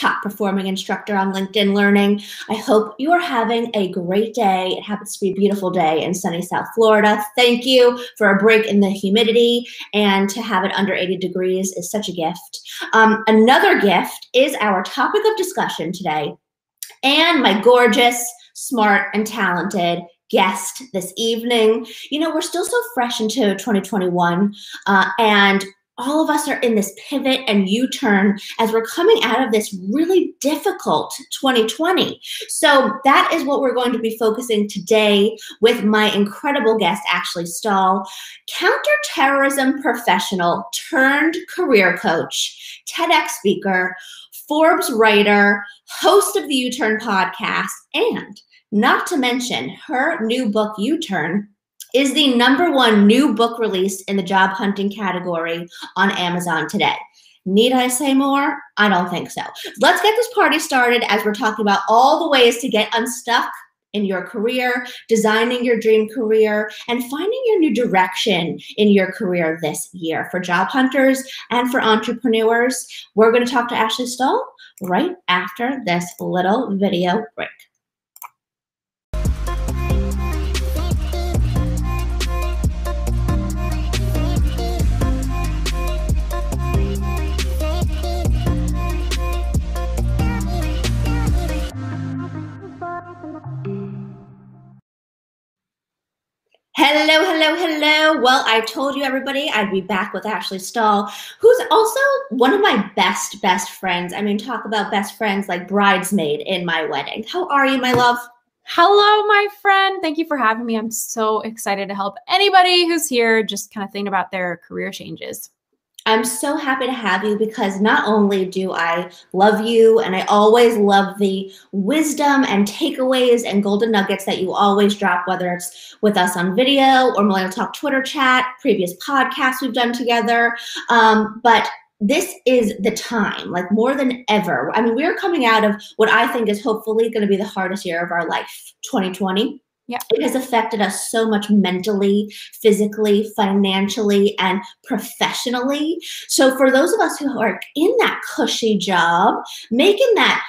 top performing instructor on LinkedIn Learning. I hope you are having a great day. It happens to be a beautiful day in sunny South Florida. Thank you for a break in the humidity, and to have it under 80 degrees is such a gift. Another gift is our topic of discussion today, and my gorgeous, smart, and talented guest this evening. You know, we're still so fresh into 2021, and all of us are in this pivot and U-turn as we're coming out of this really difficult 2020. So that is what we're going to be focusing today with my incredible guest, Ashley Stahl, counterterrorism professional turned career coach, TEDx speaker, Forbes writer, host of the U-Turn podcast, and not to mention her new book, U-Turn, is the #1 new book released in the job hunting category on Amazon today. Need I say more? I don't think so. Let's get this party started as we're talking about all the ways to get unstuck in your career, designing your dream career, and finding your new direction in your career this year. For job hunters and for entrepreneurs, we're going to talk to Ashley Stahl right after this little video break. Hello, hello, hello. Well, I told you, everybody, I'd be back with Ashley Stahl, who's also one of my best friends. I mean, talk about best friends, like bridesmaid in my wedding. How are you, my love? Hello, my friend. Thank you for having me. I'm so excited to help anybody who's here just kind of thinking about their career changes. I'm so happy to have you because not only do I love you, and I always love the wisdom and takeaways and golden nuggets that you always drop, whether it's with us on video or Millennial Talk Twitter chat, previous podcasts we've done together, but this is the time, like more than ever. I mean, we're coming out of what I think is hopefully going to be the hardest year of our life, 2020. Yeah. It has affected us so much mentally, physically, financially, and professionally. So for those of us who are in that cushy job, making that,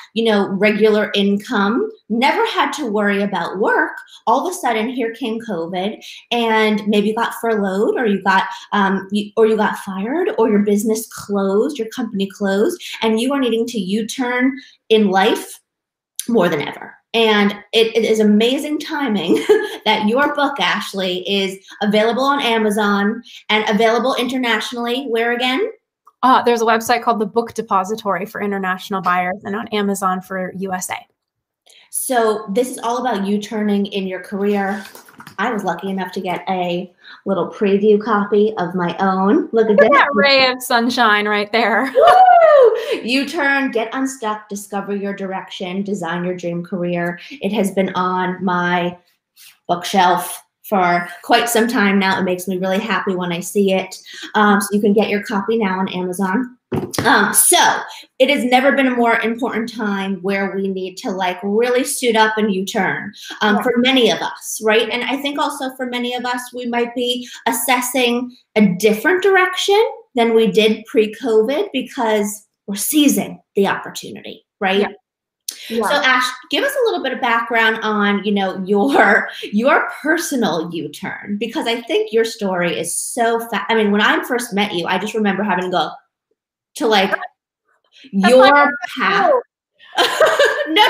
regular income, never had to worry about work, all of a sudden here came COVID, and maybe you got furloughed, or you got fired, or your business closed, your company closed, and you are needing to U-turn in life more than ever. And it is amazing timing that your book, Ashley, is available on Amazon and available internationally. Where again? There's a website called the Book Depository for international buyers, and on Amazon for USA. So this is all about you turning in your career. I was lucky enough to get a little preview copy of my own. Look at that ray of sunshine right there. Woo! U-turn, get unstuck, discover your direction, design your dream career. It has been on my bookshelf for quite some time now. It makes me really happy when I see it. So you can get your copy now on Amazon. So it has never been a more important time where we need to really suit up and U-turn for many of us, right? And I think also for many of us, we might be assessing a different direction than we did pre-COVID because we're seizing the opportunity, right? Yeah. Yeah. So Ash, give us a little bit of background on, your personal U-turn, because I think your story is so I mean, when I first met you, I just remember having to go to your path. No.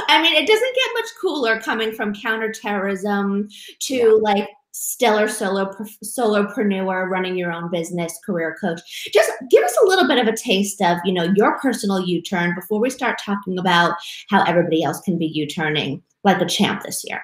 I mean, it doesn't get much cooler coming from counterterrorism to stellar solopreneur, running your own business, career coach. Just give us a little bit of a taste of, your personal U-turn before we start talking about how everybody else can be U-turning like a champ this year.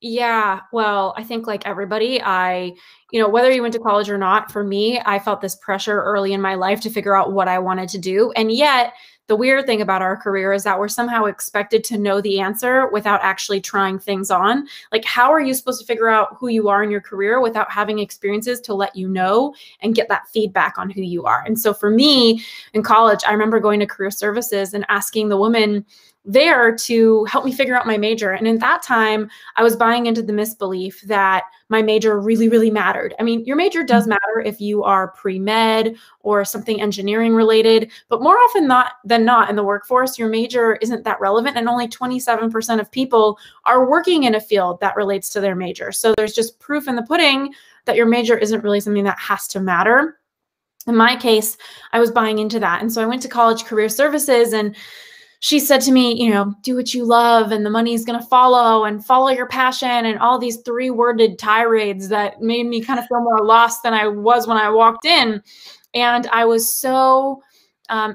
Yeah, well, I think like everybody, whether you went to college or not, for me, I felt this pressure early in my life to figure out what I wanted to do. And yet the weird thing about our career is that we're somehow expected to know the answer without actually trying things on. Like, how are you supposed to figure out who you are in your career without having experiences to let you know and get that feedback on who you are? And so for me in college, I remember going to career services and asking the woman, there to help me figure out my major. And in that time, I was buying into the misbelief that my major really, really mattered. I mean, your major does matter if you are pre-med or something engineering related, but more often than not in the workforce, your major isn't that relevant, and only 27% of people are working in a field that relates to their major. So there's just proof in the pudding that your major isn't really something that has to matter. In my case, I was buying into that. And so I went to college career services, and she said to me, you know, do what you love and the money is going to follow, and follow your passion, and all these 3-worded tirades that made me kind of feel more lost than I was when I walked in. And I was so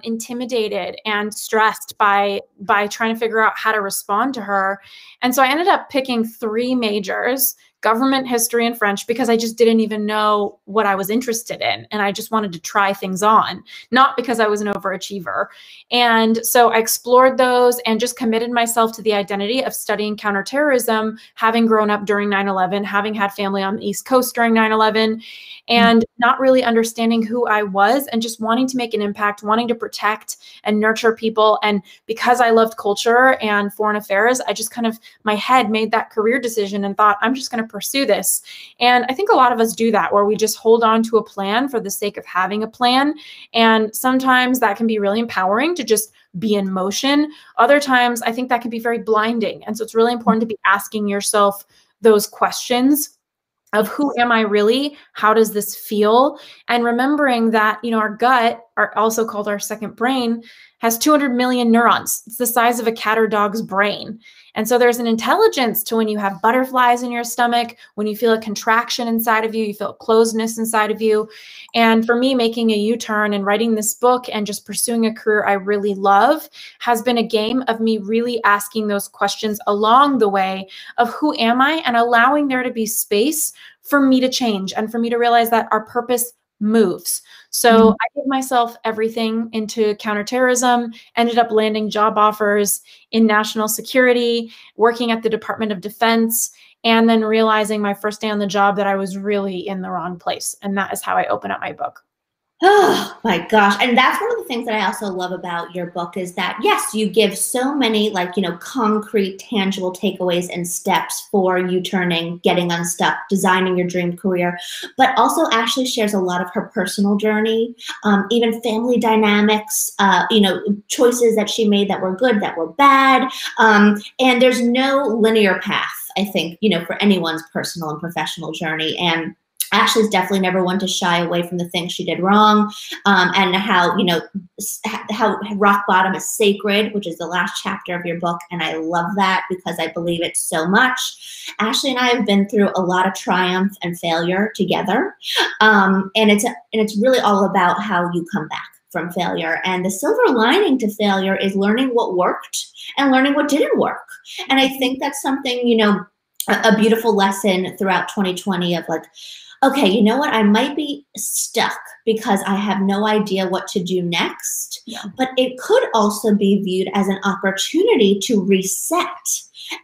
intimidated and stressed by trying to figure out how to respond to her. And so I ended up picking 3 majors: government, history, and French, because I just didn't even know what I was interested in. And I just wanted to try things on, not because I was an overachiever. And so I explored those and just committed myself to the identity of studying counterterrorism, having grown up during 9/11, having had family on the East Coast during 9/11, and not really understanding who I was, and just wanting to make an impact, wanting to protect and nurture people. And because I loved culture and foreign affairs, I just kind of, my head made that career decision and thought, I'm just going to pursue this. And I think a lot of us do that, where we just hold on to a plan for the sake of having a plan. And sometimes that can be really empowering to just be in motion. Other times, I think that can be very blinding. And so it's really important to be asking yourself those questions of who am I really? How does this feel? And remembering that, you know, our gut, also called our second brain, has 200 million neurons. It's the size of a cat or dog's brain. And so there's an intelligence to when you have butterflies in your stomach, when you feel a contraction inside of you, you feel a closedness inside of you. And for me, making a U-turn and writing this book and just pursuing a career I really love has been a game of me really asking those questions along the way of who am I, and allowing there to be space for me to change and for me to realize that our purpose moves. So I gave myself everything into counterterrorism, ended up landing job offers in national security, working at the Department of Defense, and then realizing my first day on the job that I was really in the wrong place. And that is how I open up my book. Oh my gosh. And that's one of the things that I also love about your book is that, yes, you give so many, like, you know, concrete, tangible takeaways and steps for U-turning, getting unstuck, designing your dream career, but also actually shares a lot of her personal journey, even family dynamics, you know, choices that she made that were good, that were bad. And there's no linear path, I think, you know, for anyone's personal and professional journey. And Ashley's definitely never one to shy away from the things she did wrong, and how, you know, how rock bottom is sacred, which is the last chapter of your book. And I love that because I believe it so much. Ashley and I have been through a lot of triumph and failure together. And it's really all about how you come back from failure. And the silver lining to failure is learning what worked and learning what didn't work. And I think that's something, you know, a beautiful lesson throughout 2020 of like, okay, you know what? I might be stuck because I have no idea what to do next, but it could also be viewed as an opportunity to reset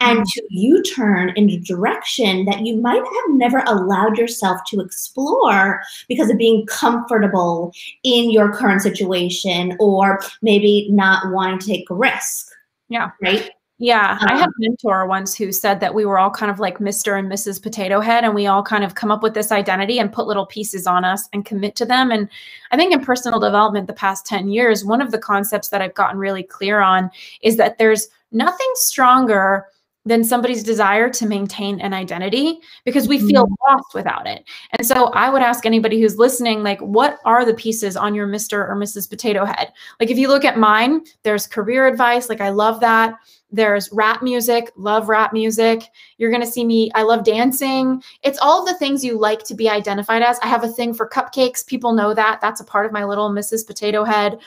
and to U-turn in a direction that you might have never allowed yourself to explore because of being comfortable in your current situation, or maybe not wanting to take a risk. Yeah. Right? Yeah, I had a mentor once who said that we were all kind of like Mr. and Mrs. Potato Head, and we all kind of come up with this identity and put little pieces on us and commit to them. And I think in personal development the past 10 years, one of the concepts that I've gotten really clear on is that there's nothing stronger than somebody's desire to maintain an identity, because we feel lost without it. And so I would ask anybody who's listening, like, what are the pieces on your Mr. or Mrs. Potato Head? Like, if you look at mine, there's career advice. Like, I love that. There's rap music, love rap music. You're going to see me, I love dancing. It's all of the things you like to be identified as. I have a thing for cupcakes. People know that. That's a part of my little Mrs. Potato Head.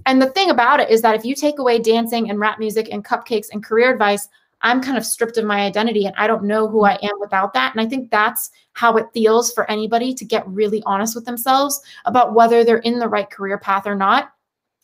And the thing about it is that if you take away dancing and rap music and cupcakes and career advice, I'm kind of stripped of my identity, and I don't know who I am without that. And I think that's how it feels for anybody to get really honest with themselves about whether they're in the right career path or not.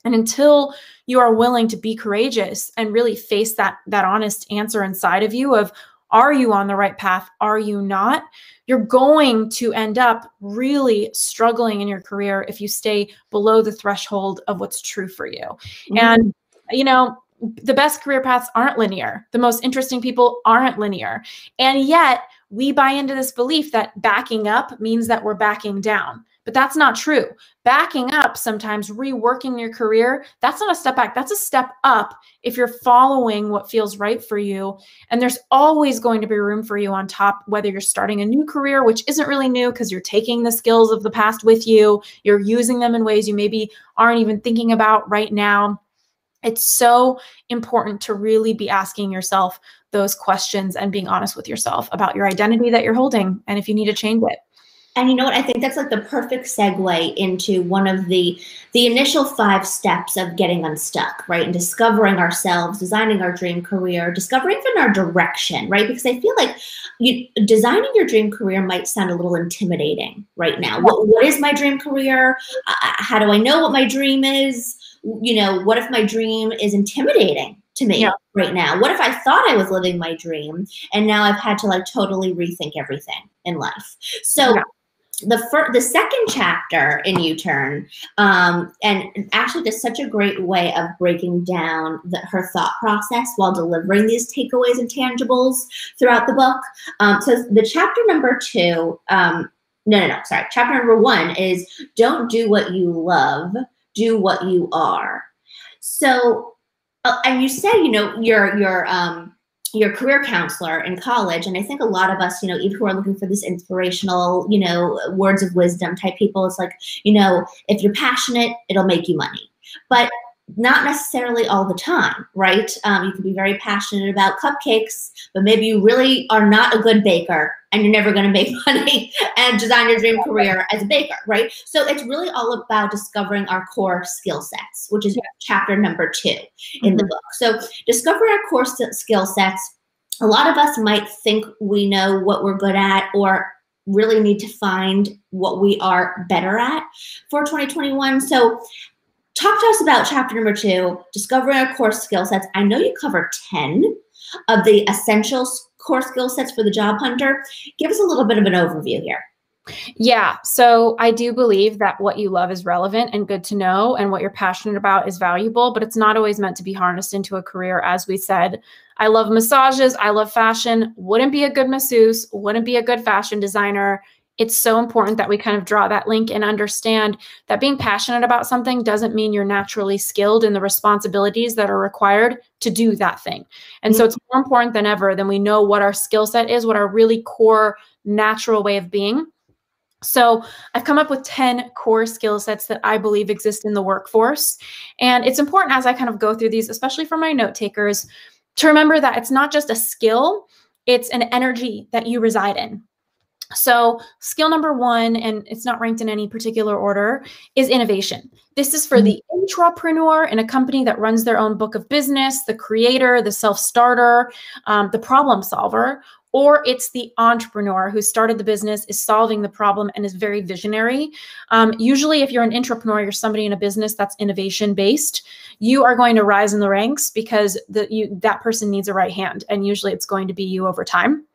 And until you are willing to be courageous and really face that honest answer inside of you of, are you on the right path? Are you not? You're going to end up really struggling in your career if you stay below the threshold of what's true for you. And, you know, the best career paths aren't linear. The most interesting people aren't linear. And yet we buy into this belief that backing up means that we're backing down. But that's not true. Backing up, sometimes reworking your career, that's not a step back. That's a step up if you're following what feels right for you. And there's always going to be room for you on top, whether you're starting a new career, which isn't really new because you're taking the skills of the past with you. You're using them in ways you maybe aren't even thinking about right now. It's so important to really be asking yourself those questions and being honest with yourself about your identity that you're holding and if you need to change it. And you know what? I think that's like the perfect segue into one of the initial 5 steps of getting unstuck, right? And discovering ourselves, designing our dream career, discovering even our direction, right? Because I feel like designing your dream career might sound a little intimidating right now. What is my dream career? How do I know what my dream is? You know, what if my dream is intimidating to me right now? What if I thought I was living my dream and now I've had to like totally rethink everything in life? So the second chapter in U-Turn, and actually just such a great way of breaking down her thought process while delivering these takeaways and tangibles throughout the book. So the chapter number 2, chapter number 1 is don't do what you love, do what you are. So, and you say, you know, your career counselor in college, and I think a lot of us, you know, even who are looking for this inspirational, you know, words of wisdom type people, it's like, you know, if you're passionate, it'll make you money. But not necessarily all the time, right? You can be very passionate about cupcakes, but maybe you really are not a good baker and you're never going to make money and design your dream career as a baker, right? So it's really all about discovering our core skill sets, which is chapter number 2 in the book. So discovering our core skill sets, a lot of us might think we know what we're good at or really need to find what we are better at for 2021. So talk to us about chapter number 2, discovering our core skill sets. I know you cover 10 of the essential core skill sets for the job hunter. Give us a little bit of an overview here. Yeah. So I do believe that what you love is relevant and good to know, and what you're passionate about is valuable, but it's not always meant to be harnessed into a career. As we said, I love massages. I love fashion. Wouldn't be a good masseuse. Wouldn't be a good fashion designer. It's so important that we kind of draw that link and understand that being passionate about something doesn't mean you're naturally skilled in the responsibilities that are required to do that thing. And so it's more important than ever that we know what our skill set is, what our really core natural way of being. So I've come up with 10 core skill sets that I believe exist in the workforce. And it's important as I kind of go through these, especially for my note takers, to remember that it's not just a skill, it's an energy that you reside in. So skill number 1, and it's not ranked in any particular order, is innovation. This is for the intrapreneur in a company that runs their own book of business, the creator, the self-starter, the problem solver, or it's the entrepreneur who started the business, is solving the problem, and is very visionary. Usually, if you're an intrapreneur, you're somebody in a business that's innovation-based, you are going to rise in the ranks because that person needs a right hand, and usually it's going to be you over time.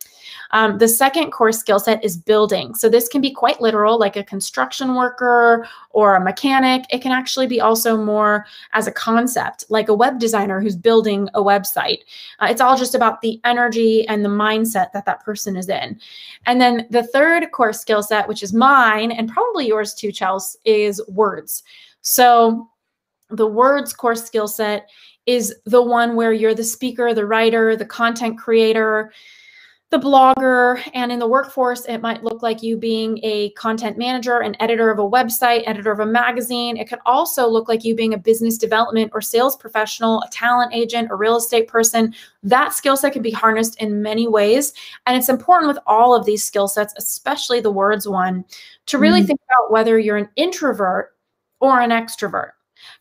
The second core skill set is building. So this can be quite literal, like a construction worker or a mechanic. It can actually be also more as a concept, like a web designer who's building a website. It's all just about the energy and the mindset that that person is in. And then the third core skill set, which is mine and probably yours too, Chelsea, is words. So the words core skill set is the one where you're the speaker, the writer, the content creator, the blogger, and in the workforce, it might look like you being a content manager, an editor of a website, editor of a magazine. It could also look like you being a business development or sales professional, a talent agent, a real estate person. That skill set can be harnessed in many ways. And it's important with all of these skill sets, especially the words one, to really think about whether you're an introvert or an extrovert.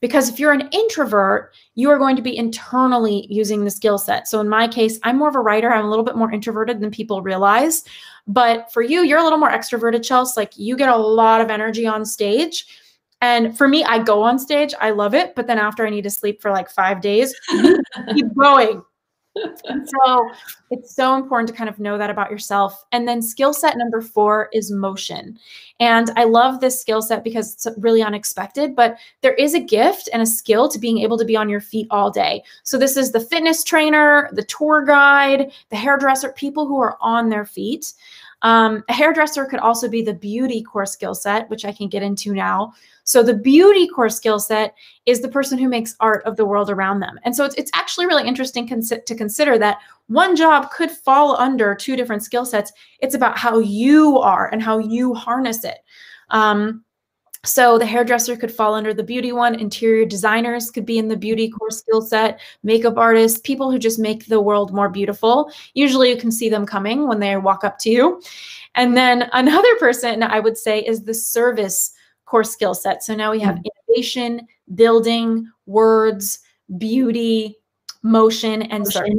Because if you're an introvert, you are going to be internally using the skill set. So in my case, I'm more of a writer. I'm a little bit more introverted than people realize. But for you, you're a little more extroverted, Chelsea. Like you get a lot of energy on stage. And for me, I go on stage. I love it. But then after I need to sleep for like 5 days, keep going. And so it's so important to kind of know that about yourself. And then skill set number 4 is motion. And I love this skill set because it's really unexpected, but there is a gift and a skill to being able to be on your feet all day. So this is the fitness trainer, the tour guide, the hairdresser, people who are on their feet. A hairdresser could also be the beauty core skill set, which I can get into now. So the beauty core skill set is the person who makes art of the world around them. And so it's actually really interesting to consider that one job could fall under 2 different skill sets. It's about how you are and how you harness it. So the hairdresser could fall under the beauty one. Interior designers could be in the beauty core skill set. Makeup artists, people who just make the world more beautiful. Usually you can see them coming when they walk up to you. And then another person I would say is the service core skill set. So now we have innovation, building, words, beauty, motion, and service.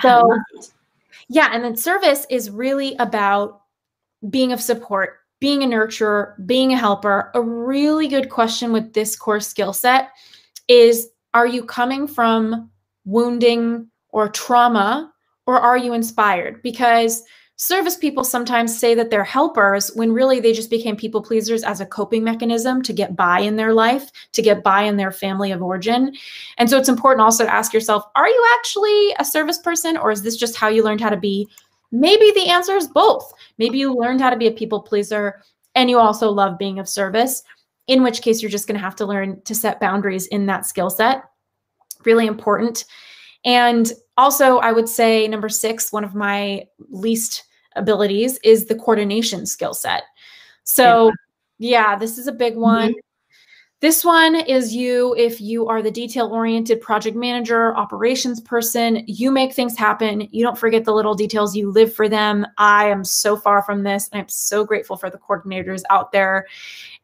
So yeah, and then service is really about being of support, being a nurturer, being a helper. A really good question with this core skill set is, are you coming from wounding or trauma, or are you inspired? Because service people sometimes say that they're helpers when really they just became people pleasers as a coping mechanism to get by in their life, to get by in their family of origin. And so it's important also to ask yourself, are you actually a service person, or is this just how you learned how to be? Maybe the answer is both. Maybe you learned how to be a people pleaser and you also love being of service, in which case you're just going to have to learn to set boundaries in that skill set. Really important. And also I would say number 6, one of my least abilities is the coordination skill set. So yeah, this is a big one. This one is you, if you are the detail-oriented project manager, operations person, you make things happen. You don't forget the little details, you live for them. I am so far from this, and I'm so grateful for the coordinators out there.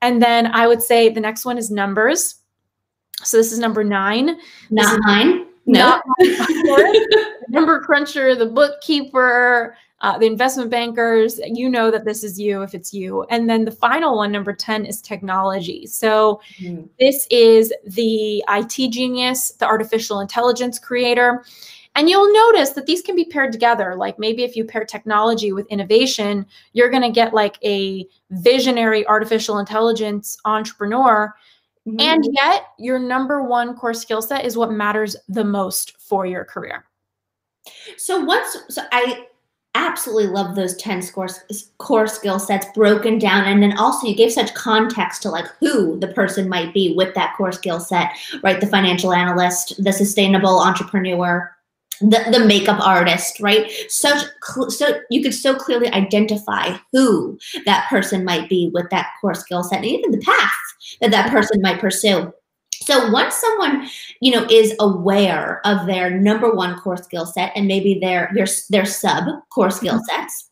And then I would say the next one is numbers. So this is number 9. Not mine. No. Number cruncher, the bookkeeper, the investment bankers, you know that this is you if it's you. And then the final one, number 10, is technology. So this is the IT genius, the artificial intelligence creator. And you'll notice that these can be paired together. Like maybe if you pair technology with innovation, you're going to get like a visionary artificial intelligence entrepreneur. And yet your number 1 core skill set is what matters the most for your career. So I absolutely love those 10 core skill sets broken down. And then also you gave such context to like who the person might be with that core skill set, right? The financial analyst, the sustainable entrepreneur, the makeup artist, right? So you could so clearly identify who that person might be with that core skill set, and even the path that person might pursue. So once someone, is aware of their number 1 core skill set and maybe their sub core skill sets,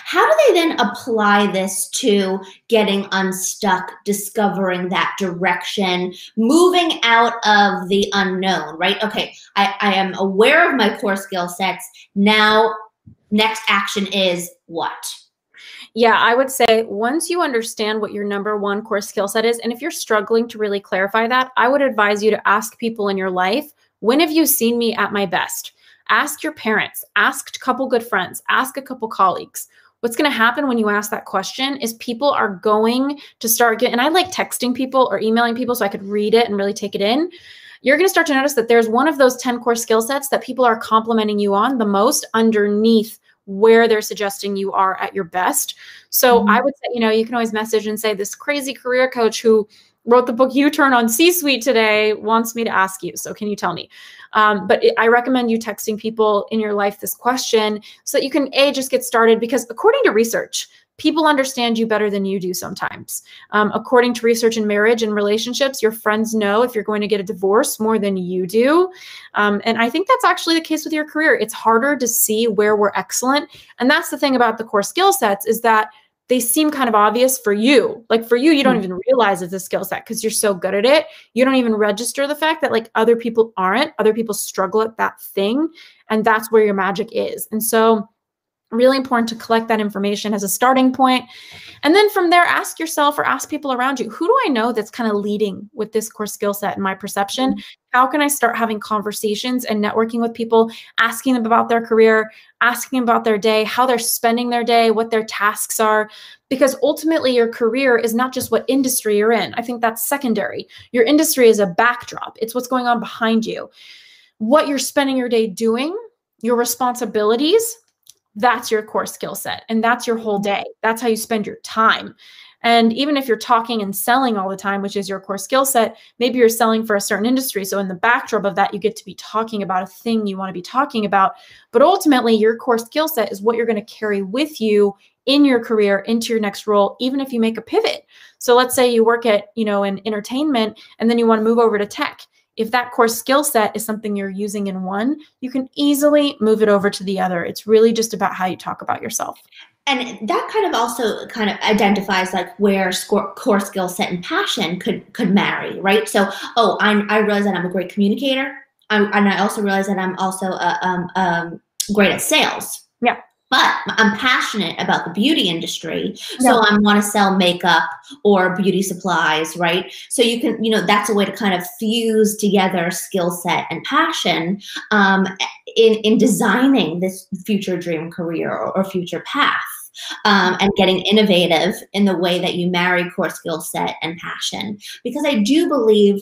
how do they then apply this to getting unstuck, discovering that direction, moving out of the unknown, right? Okay, I am aware of my core skill sets. Now, next action is what? Yeah, I would say once you understand what your number 1 core skill set is, and if you're struggling to really clarify that, I would advise you to ask people in your life, when have you seen me at my best? Ask your parents, ask a couple good friends, ask a couple colleagues. What's going to happen when you ask that question is people are going to start and I like texting people or emailing people so I could read it and really take it in. You're going to start to notice that there's one of those 10 core skill sets that people are complimenting you on the most underneath where they're suggesting you are at your best. So I would say, you can always message and say, this crazy career coach who wrote the book U-Turn on C-Suite today wants me to ask you. So can you tell me? But I recommend you texting people in your life this question so that you can just get started, because according to research, people understand you better than you do sometimes. According to research in marriage and relationships, your friends know if you're going to get a divorce more than you do. And I think that's actually the case with your career. It's harder to see where we're excellent. And that's the thing about the core skill sets, is that they seem kind of obvious for you. Like for you, you don't even realize it's a skill set because you're so good at it. You don't even register the fact that like other people aren't. Other people struggle at that thing. And that's where your magic is. And so Really important to collect that information as a starting point. And then from there, ask yourself or ask people around you, who do I know that's kind of leading with this core skill set in my perception? How can I start having conversations and networking with people, asking them about their career, asking them about their day, how they're spending their day, what their tasks are? Because ultimately your career is not just what industry you're in. I think that's secondary. Your industry is a backdrop. It's what's going on behind you. What you're spending your day doing, your responsibilities, that's your core skill set. And that's your whole day. That's how you spend your time. And even if you're talking and selling all the time, which is your core skill set, maybe you're selling for a certain industry. So in the backdrop of that, you get to be talking about a thing you want to be talking about. But ultimately, your core skill set is what you're going to carry with you in your career into your next role, even if you make a pivot. So let's say you work at, in entertainment, and then you want to move over to tech. If that core skill set is something you're using in one, you can easily move it over to the other. It's really just about how you talk about yourself. And that kind of also kind of identifies like where core skill set and passion could marry, right? So, I realize that I'm a great communicator, and I also realize that I'm also great at sales. Yeah. But I'm passionate about the beauty industry, so I want to sell makeup or beauty supplies, right? So you can, that's a way to kind of fuse together skill set and passion in designing this future dream career or future path, and getting innovative in the way that you marry core skill set and passion. Because I do believe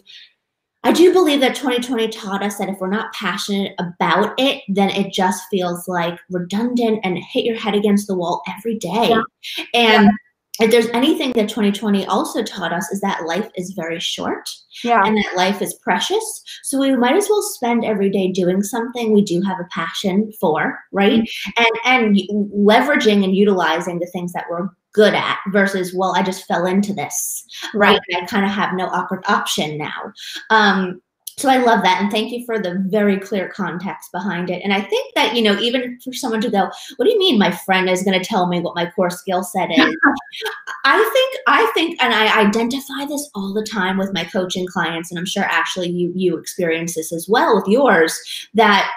that 2020 taught us that if we're not passionate about it, then it just feels like redundant and hit your head against the wall every day. Yeah. And if there's anything that 2020 also taught us is that life is very short, and that life is precious. So we might as well spend every day doing something we do have a passion for, right? And leveraging and utilizing the things that we're good at versus, well, I just fell into this, right? And I kind of have no option now. So I love that. And thank you for the very clear context behind it. And I think that, even for someone to go, what do you mean my friend is going to tell me what my core skill set is? I think, and I identify this all the time with my coaching clients, and I'm sure actually you experience this as well with yours, that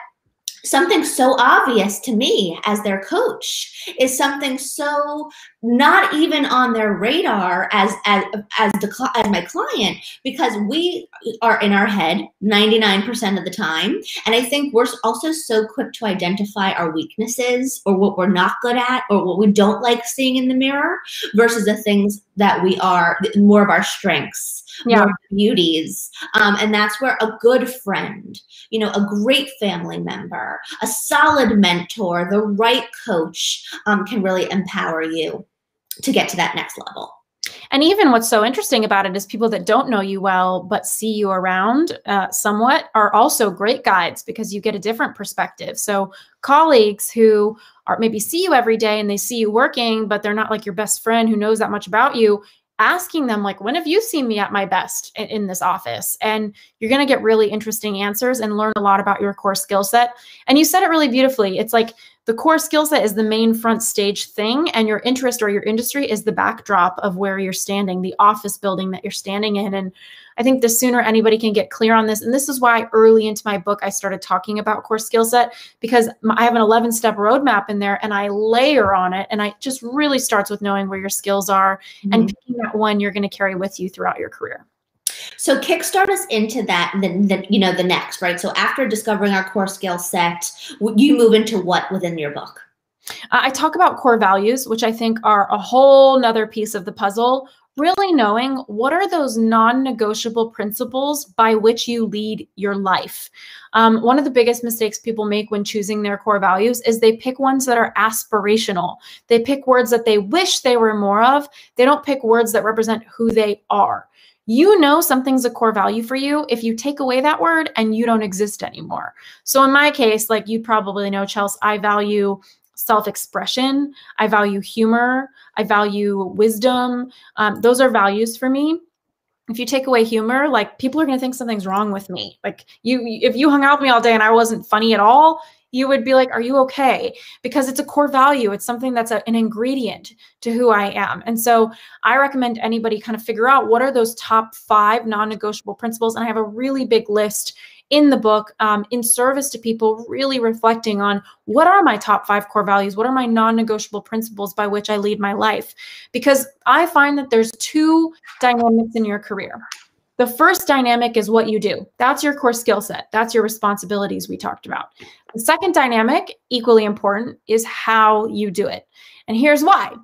something so obvious to me as their coach is something so not even on their radar as my client, because we are in our head 99% of the time. And I think we're also so quick to identify our weaknesses or what we're not good at or what we don't like seeing in the mirror versus the things that we are, more of our strengths, more beauties. And that's where a good friend, a great family member, a solid mentor, the right coach can really empower you to get to that next level. And even what's so interesting about it is people that don't know you well, but see you around somewhat are also great guides because you get a different perspective. So colleagues who are maybe see you every day and they see you working, but they're not like your best friend who knows that much about you, asking them like, when have you seen me at my best in this office? And you're going to get really interesting answers and learn a lot about your core skill set. And you said it really beautifully. It's like the core skill set is the main front stage thing, and your interest or your industry is the backdrop of where you're standing, the office building that you're standing in. And I think the sooner anybody can get clear on this, and this is why early into my book, I started talking about core skill set, because I have an 11-step roadmap in there and I layer on it. And it just really starts with knowing where your skills are and picking that one you're going to carry with you throughout your career. So kickstart us into that, the next, right? So after discovering our core skill set, you move into what within your book? I talk about core values, which I think are a whole nother piece of the puzzle. Really knowing what are those non-negotiable principles by which you lead your life. One of the biggest mistakes people make when choosing their core values is they pick ones that are aspirational. They pick words that they wish they were more of. They don't pick words that represent who they are. You know something's a core value for you if you take away that word and you don't exist anymore. So in my case, like you probably know, Chelsea, I value self-expression. I value humor. I value wisdom. Those are values for me. If you take away humor, like people are going to think something's wrong with me. Like if you hung out with me all day and I wasn't funny at all, you would be like, are you okay? Because it's a core value. It's something that's an ingredient to who I am. And so I recommend anybody kind of figure out what are those top 5 non-negotiable principles. And I have a really big list in the book, in service to people, really reflecting on what are my top 5 core values? What are my non-negotiable principles by which I lead my life? Because I find that there's 2 dynamics in your career. The first dynamic is what you do. That's your core skill set. That's your responsibilities we talked about. The second dynamic, equally important, is how you do it. And here's why.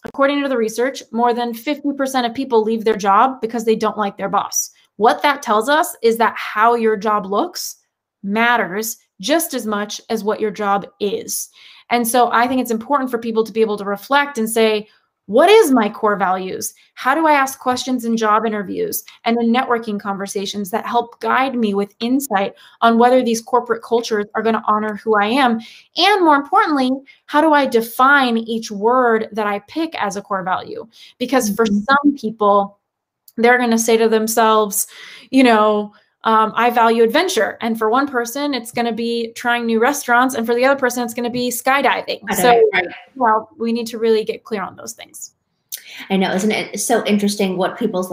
According to the research, more than 50% of people leave their job because they don't like their boss. What that tells us is that how your job looks matters just as much as what your job is. And so I think it's important for people to be able to reflect and say, what is my core values? How do I ask questions in job interviews and in networking conversations that help guide me with insight on whether these corporate cultures are going to honor who I am? And more importantly, how do I define each word that I pick as a core value? Because for some people, they're going to say to themselves, I value adventure. And for one person, it's going to be trying new restaurants. And for the other person, it's going to be skydiving. Well, we need to really get clear on those things. I know, isn't it so interesting what people's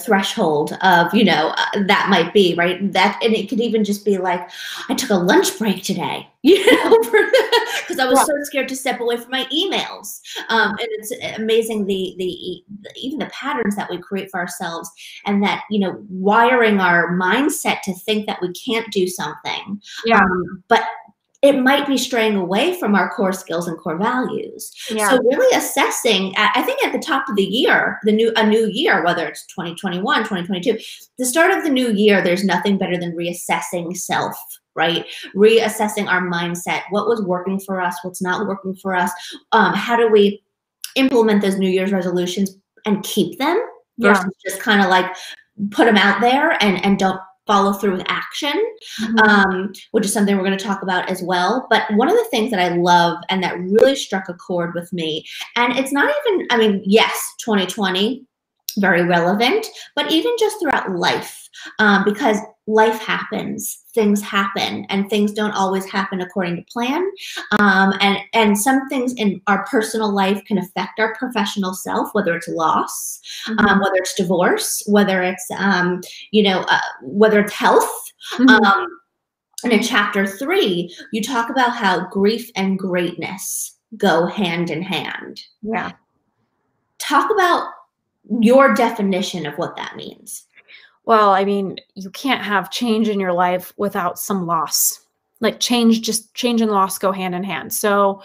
threshold of, that might be, right? And it could even just be like, I took a lunch break today, because I was so scared to step away from my emails. And it's amazing even the patterns that we create for ourselves, and that, wiring our mindset to think that we can't do something. But it might be straying away from our core skills and core values. So really assessing, I think at the top of the year, a new year, whether it's 2021, 2022, the start of the new year, there's nothing better than reassessing self, right? Reassessing our mindset, what was working for us, what's not working for us. How do we implement those New Year's resolutions and keep them versus just kind of like put them out there and don't follow through with action, which is something we're going to talk about as well. But one of the things that I love and that really struck a chord with me, and it's not even, yes, 2020, very relevant, but even just throughout life, because life happens, things happen, and things don't always happen according to plan. And some things in our personal life can affect our professional self, whether it's loss, whether it's divorce, whether it's, whether it's health. And in chapter 3, you talk about how grief and greatness go hand in hand. Yeah. Talk about your definition of what that means. Well, I mean, you can't have change in your life without some loss. Like change and loss go hand in hand. So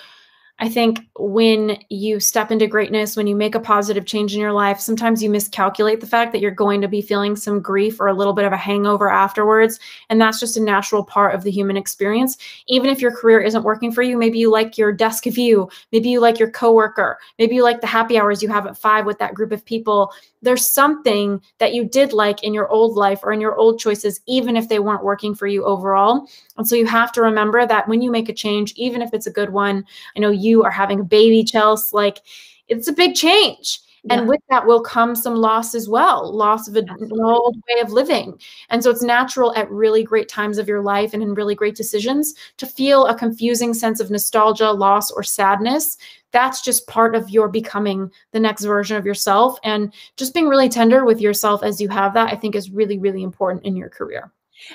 I think when you step into greatness, when you make a positive change in your life, sometimes you miscalculate the fact that you're going to be feeling some grief or a little bit of a hangover afterwards. And that's just a natural part of the human experience. Even if your career isn't working for you, maybe you like your desk view, maybe you like your coworker, maybe you like the happy hours you have at 5 with that group of people. There's something that you did like in your old life or in your old choices, even if they weren't working for you overall. And so you have to remember that when you make a change, even if it's a good one, I know you are having a baby, Chelsea, like it's a big change. Yeah. And with that will come some loss as well, loss of an old way of living. And so it's natural at really great times of your life and in really great decisions to feel a confusing sense of nostalgia, loss, or sadness. That's just part of your becoming the next version of yourself. And just being really tender with yourself as you have that, I think is really, really important in your career.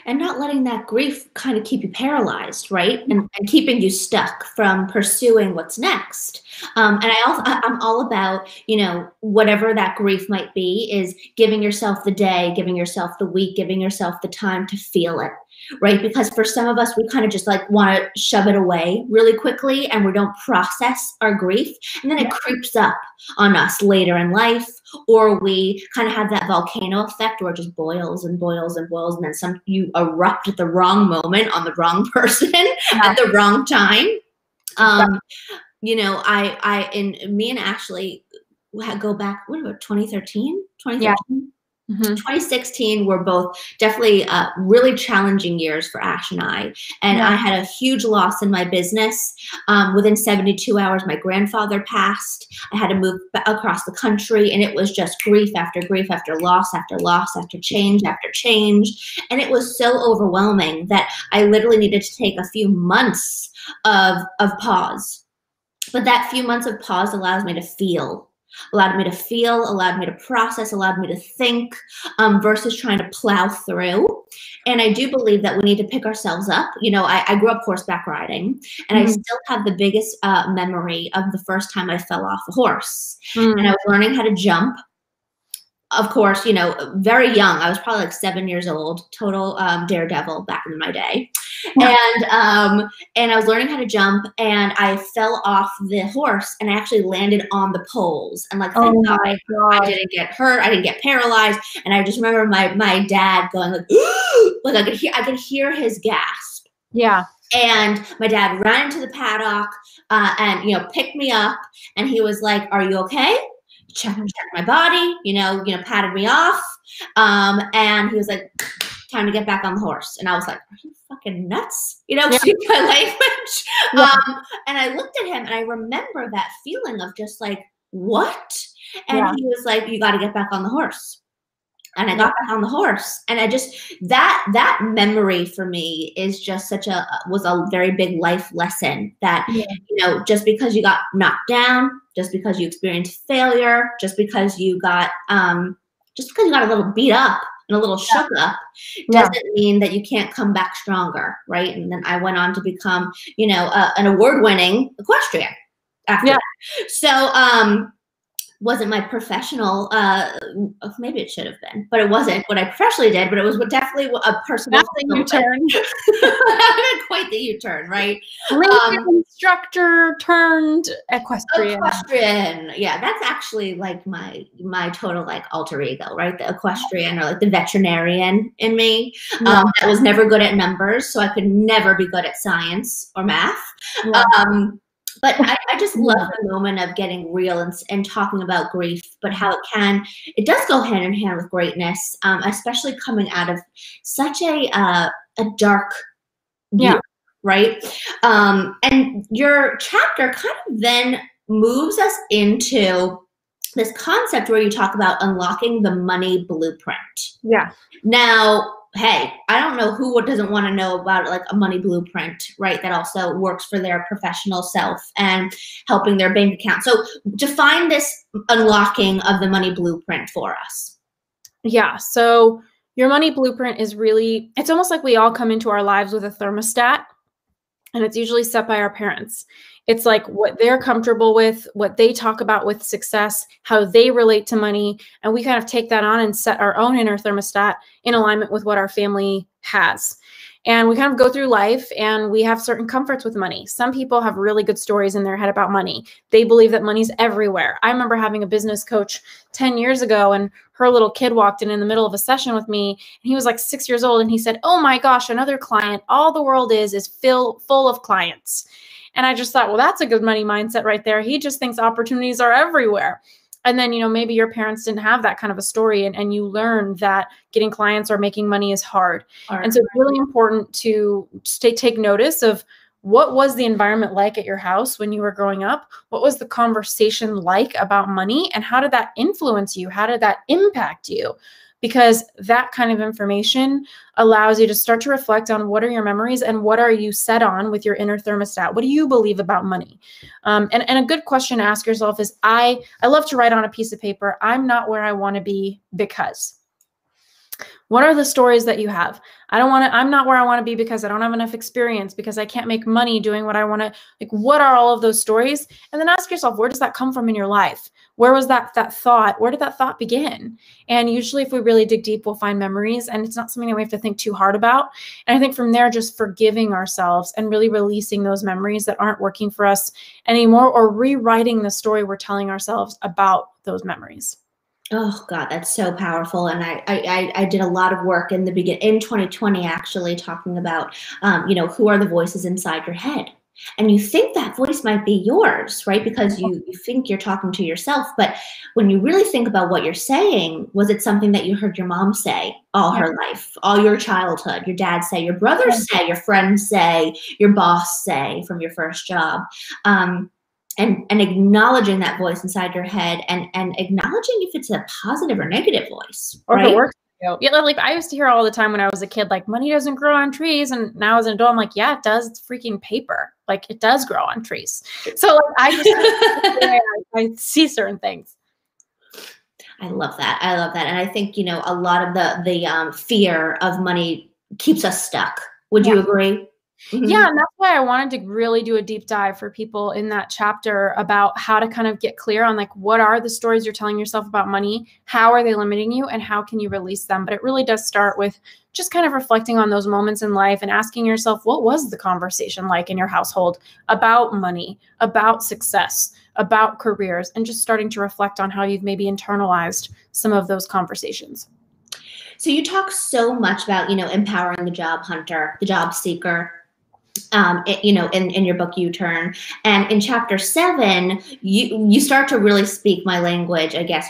And not letting that grief kind of keep you paralyzed, right? And keeping you stuck from pursuing what's next. And I'm all about, whatever that grief might be, is giving yourself the day, giving yourself the week, giving yourself the time to feel it, right? Because for some of us, we kind of just like want to shove it away really quickly, and we don't process our grief. And then it creeps up on us later in life, or we kind of have that volcano effect where it just boils and boils and boils, and then you erupt at the wrong moment on the wrong person at the wrong time. Me and Ashley go back, 2013? 2013? 2016 were both definitely really challenging years for Ash and I. And I had a huge loss in my business. Within 72 hours, my grandfather passed. I had to move across the country, and it was just grief after grief after loss after loss after change after change. And it was so overwhelming that I literally needed to take a few months of pause. But that few months of pause allowed me to feel, allowed me to process, allowed me to think, versus trying to plow through. And I do believe that we need to pick ourselves up. You know, I grew up horseback riding, and I still have the biggest memory of the first time I fell off a horse. And I was learning how to jump. Of course, you know, very young. I was probably like 7 years old, total daredevil back in my day. And I was learning how to jump, and I fell off the horse, and I actually landed on the poles. And like, thank God, I didn't get hurt. I didn't get paralyzed. And I just remember my dad going like, like I could hear his gasp. Yeah. And my dad ran into the paddock and, you know, picked me up, and he was like, "Are you okay?" Checked my body, you know, patted me off. And he was like, "Time to get back on the horse." And I was like, "Are you fucking nuts?" You know, excuse my language. And I looked at him, and I remember that feeling of just like, what? And he was like, "You got to get back on the horse." And I got back on the horse, and I just, that memory for me is just was a very big life lesson that, you know, just because you got knocked down, just because you experienced failure, just because you got a little beat up and a little shook up, doesn't mean that you can't come back stronger, right? And then I went on to become, you know, an award-winning equestrian after that. So, wasn't my professional, maybe it should have been, but it wasn't what I professionally did, but it was definitely a personal U-turn. Quite the U-turn, right? Instructor turned equestrian. Equestrian. Yeah, that's actually like my total like alter ego, right? The equestrian, or like the veterinarian in me. That was never good at numbers, so I could never be good at science or math. But I just love the moment of getting real and talking about grief, but how it does go hand in hand with greatness, especially coming out of such a dark year, right? And your chapter kind of then moves us into this concept where you talk about unlocking the money blueprint. Yeah. Now, hey, I don't know who doesn't want to know about like a money blueprint, right? That also works for their professional self and helping their bank account. So define this unlocking of the money blueprint for us. Yeah. So your money blueprint is really, it's almost like we all come into our lives with a thermostat, and it's usually set by our parents. It's like what they're comfortable with, what they talk about with success, how they relate to money. And we kind of take that on and set our own inner thermostat in alignment with what our family has. And we kind of go through life, and we have certain comforts with money. Some people have really good stories in their head about money. They believe that money's everywhere. I remember having a business coach 10 years ago, and her little kid walked in the middle of a session with me, and he was like 6 years old, and he said, "Oh my gosh, another client. All the world is full of clients." And I just thought, well, that's a good money mindset right there. He just thinks opportunities are everywhere. And then, you know, maybe your parents didn't have that kind of a story, and you learn that getting clients or making money is hard. And so it's really important to take notice of what was the environment like at your house when you were growing up? What was the conversation like about money? And how did that influence you? How did that impact you? Because that kind of information allows you to start to reflect on what are your memories and what are you set on with your inner thermostat? What do you believe about money? And a good question to ask yourself is, I love to write on a piece of paper, I'm not where I want to be because. What are the stories that you have? I'm not where I want to be because I don't have enough experience, because I can't make money doing what I want to, like, what are all of those stories? And then ask yourself, where does that come from in your life? Where was that thought? Where did that thought begin? And usually if we really dig deep, we'll find memories, and it's not something that we have to think too hard about. And I think from there, just forgiving ourselves and really releasing those memories that aren't working for us anymore, or rewriting the story we're telling ourselves about those memories. Oh God, that's so powerful. And I did a lot of work in 2020, actually talking about, you know, who are the voices inside your head? And you think that voice might be yours, right? Because you think you're talking to yourself. But when you really think about what you're saying, was it something that you heard your mom say all her life, all your childhood, your dad say, your brothers say, your friends say, your boss say from your first job? And acknowledging that voice inside your head, and acknowledging if it's a positive or negative voice, or right? if it works for you. Yeah, like I used to hear all the time when I was a kid, like, money doesn't grow on trees. And now as an adult, I'm like, yeah, it does. It's freaking paper. Like, it does grow on trees. So like, I see certain things. I love that. I love that. And I think, you know, a lot of the fear of money keeps us stuck. Would you agree? Mm-hmm. Yeah, and that's why I wanted to really do a deep dive for people in that chapter about how to kind of get clear on like, what are the stories you're telling yourself about money? How are they limiting you? And how can you release them? But it really does start with just kind of reflecting on those moments in life and asking yourself, what was the conversation like in your household about money, about success, about careers, and just starting to reflect on how you've maybe internalized some of those conversations. So you talk so much about, empowering the job hunter, the job seeker. In your book U-Turn, and in chapter 7, you start to really speak my language. I guess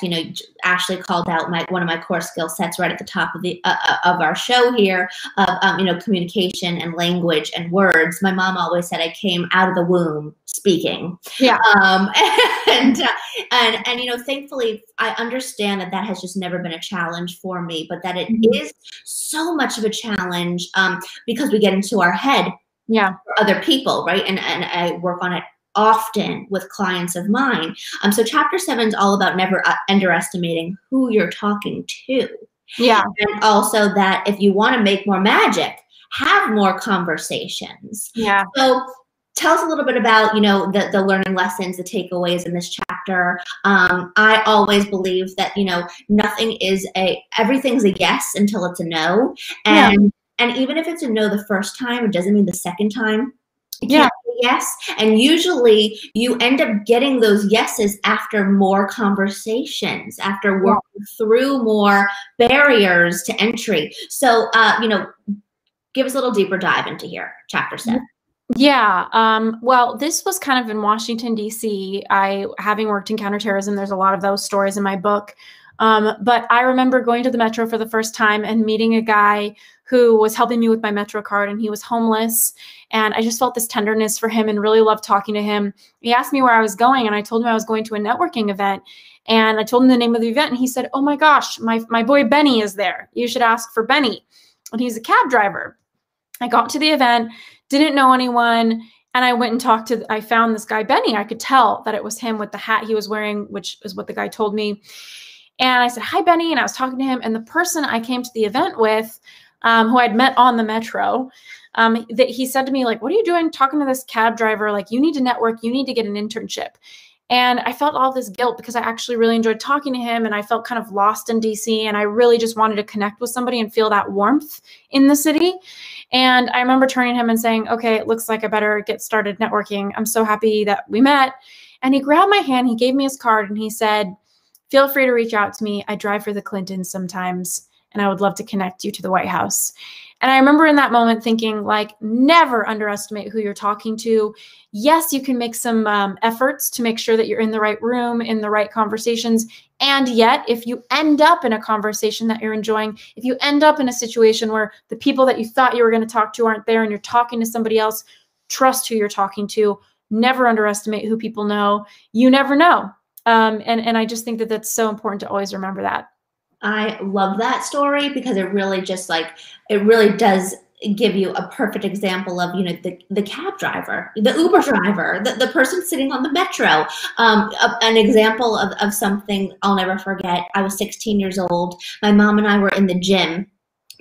Ashley called out one of my core skill sets right at the top of the of our show here of communication and language and words. My mom always said I came out of the womb speaking. Yeah. And thankfully I understand that has just never been a challenge for me, but that it is so much of a challenge because we get into our head. Yeah. For other people, right? And I work on it often with clients of mine. So chapter 7 is all about never underestimating who you're talking to. Yeah. And also that if you want to make more magic, have more conversations. Yeah. So tell us a little bit about, the learning lessons, the takeaways in this chapter. I always believe that, everything's a yes until it's a no. And even if it's a no the first time, it doesn't mean the second time it can't be yes. And usually you end up getting those yeses after more conversations, after working through more barriers to entry. So, give us a little deeper dive into here, chapter 7. Yeah. Well, this was kind of in Washington, D.C. Having worked in counterterrorism, there's a lot of those stories in my book. But I remember going to the Metro for the first time and meeting a guy who was helping me with my Metro card, and he was homeless. And I just felt this tenderness for him and really loved talking to him. He asked me where I was going, and I told him I was going to a networking event. And I told him the name of the event, and he said, "Oh my gosh, my boy Benny is there. You should ask for Benny." And he's a cab driver. I got to the event, didn't know anyone, and I went and I found this guy, Benny. I could tell that it was him with the hat he was wearing, which is what the guy told me. And I said, "Hi, Benny." And I was talking to him. And the person I came to the event with, who I'd met on the Metro, that he said to me, like, "What are you doing talking to this cab driver? Like, you need to network. You need to get an internship." And I felt all this guilt because I actually really enjoyed talking to him, and I felt kind of lost in DC, and I really just wanted to connect with somebody and feel that warmth in the city. And I remember turning to him and saying, "Okay, it looks like I better get started networking. I'm so happy that we met." And he grabbed my hand, he gave me his card, and he said, "Feel free to reach out to me. I drive for the Clintons sometimes, and I would love to connect you to the White House." And I remember in that moment thinking, like, never underestimate who you're talking to. Yes, you can make some efforts to make sure that you're in the right room, in the right conversations. And yet, if you end up in a conversation that you're enjoying, if you end up in a situation where the people that you thought you were going to talk to aren't there and you're talking to somebody else, trust who you're talking to. Never underestimate who people know. You never know. And I just think that that's so important to always remember that. I love that story because it really it really does give you a perfect example of, the cab driver, the Uber driver, the person sitting on the Metro. An example of something I'll never forget. I was 16 years old. My mom and I were in the gym,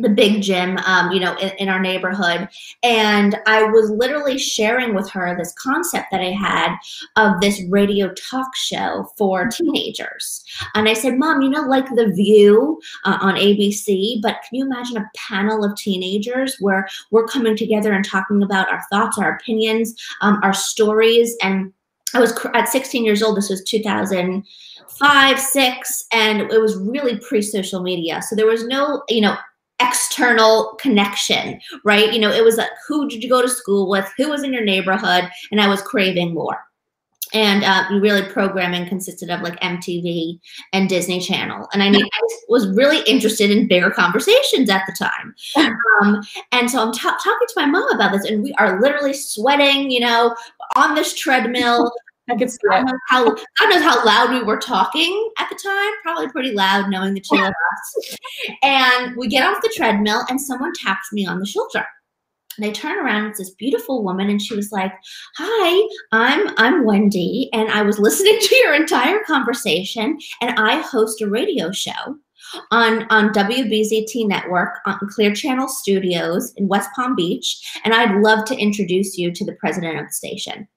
the big gym, in our neighborhood. And I was literally sharing with her this concept that I had of this radio talk show for teenagers. And I said, "Mom, like The View on ABC, but can you imagine a panel of teenagers where we're coming together and talking about our thoughts, our opinions, our stories?" And I was at 16 years old. This was 2005, 6, and it was really pre-social media. So there was no, external connection, right? It was like, who did you go to school with? Who was in your neighborhood? And I was craving more. And really programming consisted of like MTV and Disney Channel. And I was really interested in bigger conversations at the time. And so I'm talking to my mom about this, and we are literally sweating, on this treadmill. I could see God knows how loud we were talking at the time. Probably pretty loud, knowing the two of us. And we get off the treadmill, and someone taps me on the shoulder. And I turn around, it's this beautiful woman, and she was like, "Hi, I'm Wendy, and I was listening to your entire conversation, and I host a radio show on WBZT Network on Clear Channel Studios in West Palm Beach, and I'd love to introduce you to the president of the station.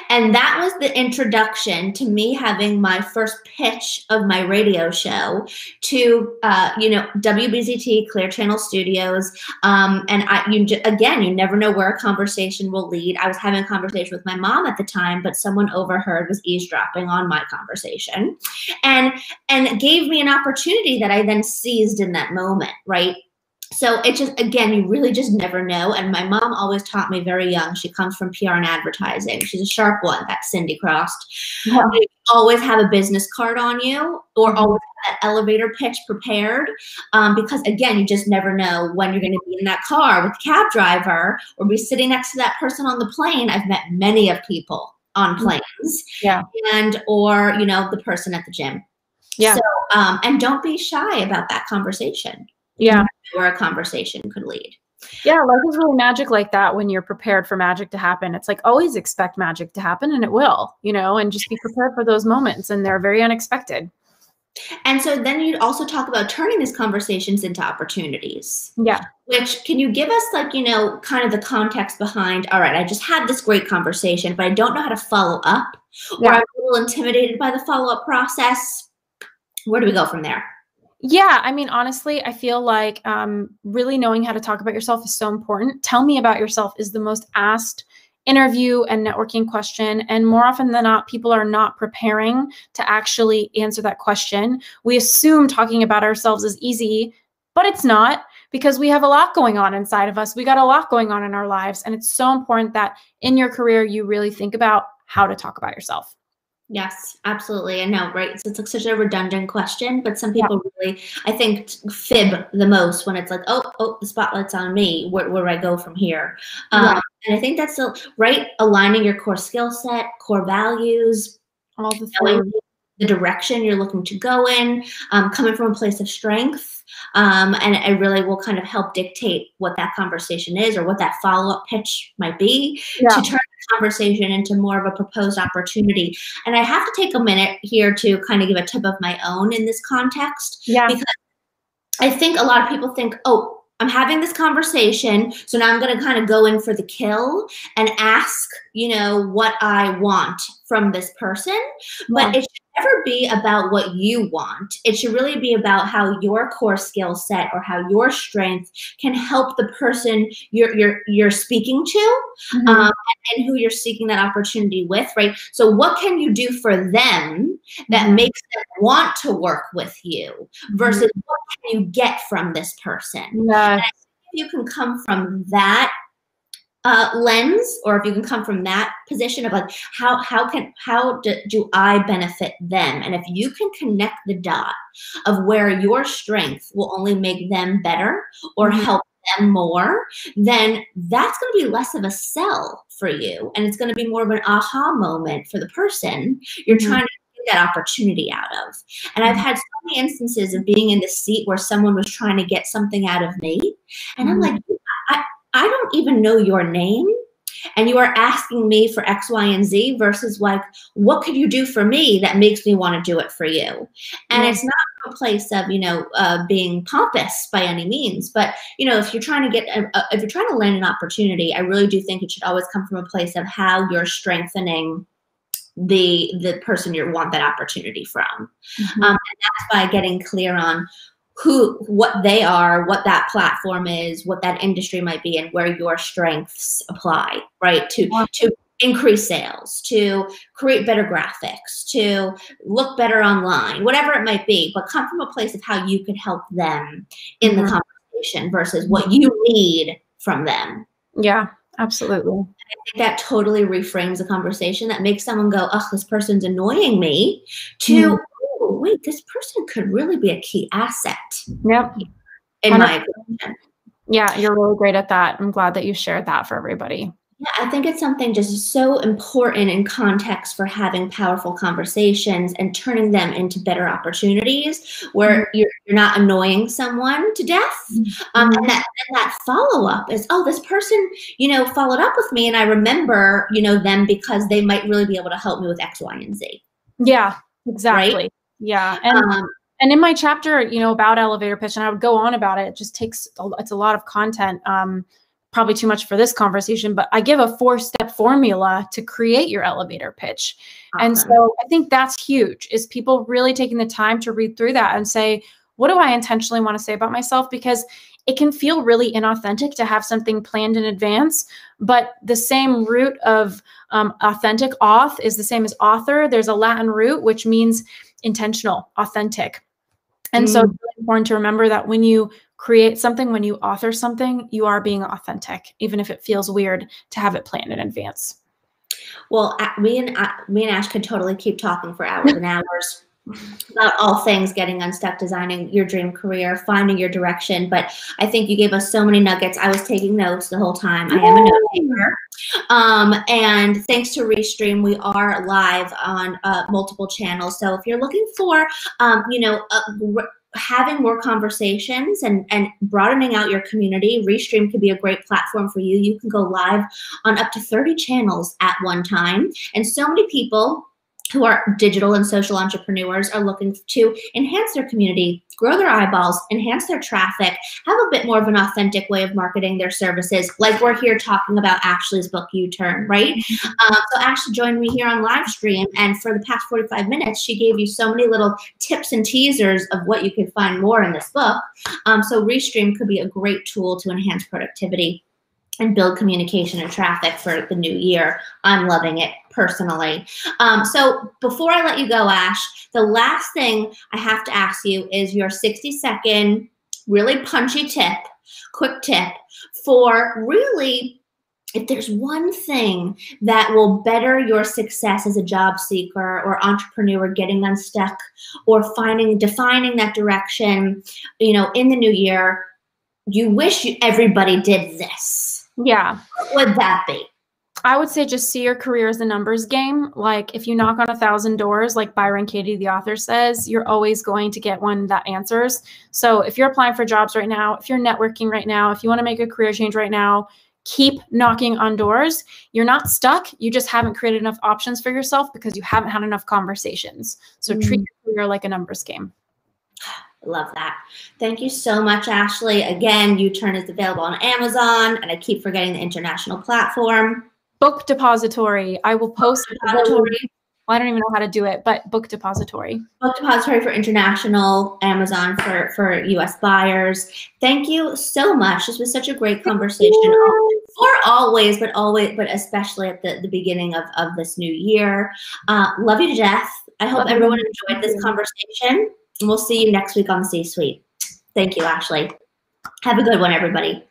And that was the introduction to me having my first pitch of my radio show to, WBZT Clear Channel Studios. Again, you never know where a conversation will lead. I was having a conversation with my mom at the time, but someone overheard was eavesdropping on my conversation, and gave me an opportunity that I then seized in that moment, right? So it just, again, you really just never know. And my mom always taught me very young. She comes from PR and advertising. She's a sharp one. That's Cindy Krost. Yeah. You always have a business card on you, or always have that elevator pitch prepared, because, again, you just never know when you're going to be in that car with the cab driver or be sitting next to that person on the plane. I've met many of people on planes, or the person at the gym. Yeah. So, and don't be shy about that conversation. Yeah. Where a conversation could lead. Yeah, life is really magic like that when you're prepared for magic to happen. It's like always expect magic to happen, and it will, and just be prepared for those moments, and they're very unexpected. And so then you'd also talk about turning these conversations into opportunities. Yeah. Which, can you give us kind of the context behind, all right, I just had this great conversation, but I don't know how to follow up, or I'm a little intimidated by the follow-up process. Where do we go from there? Yeah, I mean, honestly, I feel like really knowing how to talk about yourself is so important. Tell me about yourself is the most asked interview and networking question. And more often than not, people are not preparing to actually answer that question. We assume talking about ourselves is easy, but it's not, because we have a lot going on inside of us. We got a lot going on in our lives. And it's so important that in your career, you really think about how to talk about yourself. Yes, absolutely. I know, right? So it's like such a redundant question, but some people really, I think, fib the most when it's like, oh, the spotlight's on me. Where do I go from here? And I think that's right. Aligning your core skill set, core values, all the direction you're looking to go in, coming from a place of strength. And it really will kind of help dictate what that conversation is, or what that follow-up pitch might be, to turn the conversation into more of a proposed opportunity. And I have to take a minute here to kind of give a tip of my own in this context. Yeah. Because I think a lot of people think, oh, I'm having this conversation, so now I'm going to kind of go in for the kill and ask, what I want from this person. But it should never be about what you want. It should really be about how your core skill set or how your strength can help the person you're speaking to, and who you're seeking that opportunity with, right? So what can you do for them that makes them want to work with you, versus what can you get from this person? Yeah. And I think if you can come from that lens, or if you can come from that position of like, how do I benefit them? And if you can connect the dot of where your strength will only make them better or help them more, then that's going to be less of a sell for you. And it's going to be more of an aha moment for the person you're trying to get that opportunity out of. And I've had so many instances of being in the seat where someone was trying to get something out of me. And I'm like, I don't even know your name, and you are asking me for X, Y, and Z, versus like, what could you do for me that makes me want to do it for you? And it's not a place of, being pompous by any means, but, if you're trying to if you're trying to land an opportunity, I really do think it should always come from a place of how you're strengthening the person you want that opportunity from. And that's by getting clear on what they are, what that platform is, what that industry might be, and where your strengths apply, right? To increase sales, to create better graphics, to look better online, whatever it might be, but come from a place of how you could help them in the conversation versus what you need from them. Yeah, absolutely. I think that totally reframes the conversation, that makes someone go, oh, this person's annoying me, to wait, this person could really be a key asset. Yep. In my opinion. Yeah, you're really great at that. I'm glad that you shared that for everybody. Yeah, I think it's something just so important in context for having powerful conversations and turning them into better opportunities where you're not annoying someone to death. And that follow-up is, oh, this person, followed up with me, and I remember, them because they might really be able to help me with X, Y, and Z. Yeah, exactly. Right? Yeah. And in my chapter, you know, about elevator pitch, and I would go on about it. It just takes, it's a lot of content, probably too much for this conversation, but I give a 4-step formula to create your elevator pitch. Awesome. And so I think that's huge, is people really taking the time to read through that and say, what do I intentionally want to say about myself? Because it can feel really inauthentic to have something planned in advance, but the same root of authentic, auth, is the same as author. There's a Latin root, which means intentional, authentic. And so it's really important to remember that when you create something, when you author something, you are being authentic, even if it feels weird to have it planned in advance. Well, me and Ash could totally keep talking for hours and hours about all things getting unstuck, designing your dream career, finding your direction. But I think you gave us so many nuggets. I was taking notes the whole time. I am a note taker. And thanks to Restream, we are live on multiple channels. So if you're looking for, having more conversations and broadening out your community, Restream could be a great platform for you. You can go live on up to 30 channels at one time. And so many people who are digital and social entrepreneurs are looking to enhance their community, grow their eyeballs, enhance their traffic, have a bit more of an authentic way of marketing their services, like we're here talking about Ashley's book, U-Turn, right? So Ashley joined me here on live stream, and for the past 45 minutes, she gave you so many little tips and teasers of what you can find more in this book. So Restream could be a great tool to enhance productivity and build communication and traffic for the new year. I'm loving it personally. So before I let you go, Ash, the last thing I have to ask you is your 60-second, really punchy tip, quick tip for really, if there's one thing that will better your success as a job seeker or entrepreneur getting unstuck or defining that direction, in the new year, you wish everybody did this. Yeah. What would that be? I would say just see your career as a numbers game. Like if you knock on 1,000 doors, like Byron Katie, the author, says, you're always going to get one that answers. So if you're applying for jobs right now, if you're networking right now, if you want to make a career change right now, keep knocking on doors. You're not stuck. You just haven't created enough options for yourself because you haven't had enough conversations. So treat your career like a numbers game. Love that. Thank you so much, Ashley. Again, U-Turn is available on Amazon, and I keep forgetting the international platform. Book Depository. I will post Depository. I don't even know how to do it, but Book Depository. Book Depository for international, Amazon for US buyers. Thank you so much. This was such a great conversation. Always, but especially at the beginning of this new year. Love you to death. I hope everyone enjoyed this conversation. And we'll see you next week on the C-Suite. Thank you, Ashley. Have a good one, everybody.